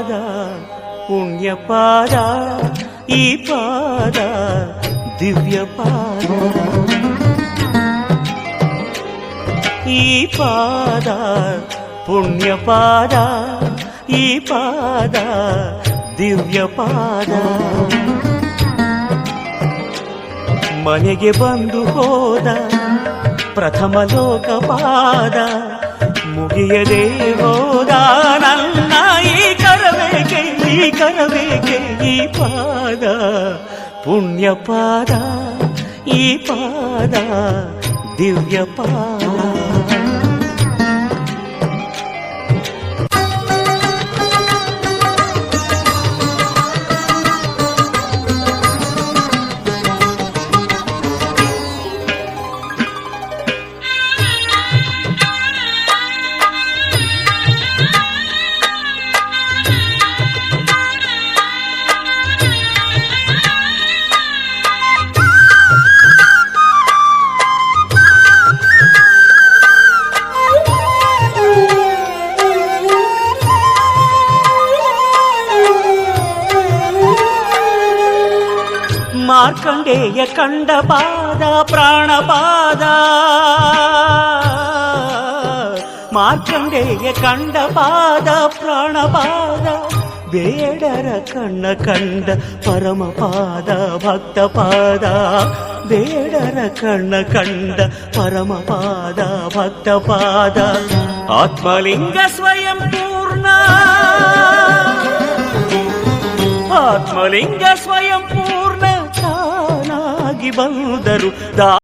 ಪಾದ ಪುಣ್ಯ ಪಾದ ಈ ಪಾದ ದಿವ್ಯ ಪಾದ ಈ ಪಾದ ಪುಣ್ಯ ಪಾದ ಈ ಪಾದ ದಿವ್ಯ ಪಾದ ಮನೆಗೆ ಬಂದು ಹೋದ ಪ್ರಥಮ ಲೋಕಪಾದ ಮುಗಿಯದೆ ಹೋದ ನನ್ನ ಈ ಕರಬೇಕೆ ಈ ಪಾದ ಪುಣ್ಯ ಪಾದ ಈ ಪಾದ ದಿವ್ಯ ಪಾದ ಮಾರ್ಕಂಡೇಯ ಕಂಡ ಪಾದ ಪ್ರಾಣಪಾದ ಮಾರ್ಕಂಡೇಯ ಕಂಡ ಪಾದ ಪ್ರಾಣಪಾದ ಬೇಡರ ಕಣ್ಣ ಕಂಡ ಪರಮಪಾದ ಭಕ್ತಪಾದ ಬೇಡರ ಕಣ್ಣ ಕಂಡ ಪರಮಪಾದ ಭಕ್ತಪಾದ ಆತ್ಮಲಿಂಗ ಸ್ವಯಂ ಪೂರ್ಣ ಆತ್ಮಲಿಂಗ ಸ್ವಯಂ ಪೂರ್ಣ ತಾನಾಗಿ ಬಂದರು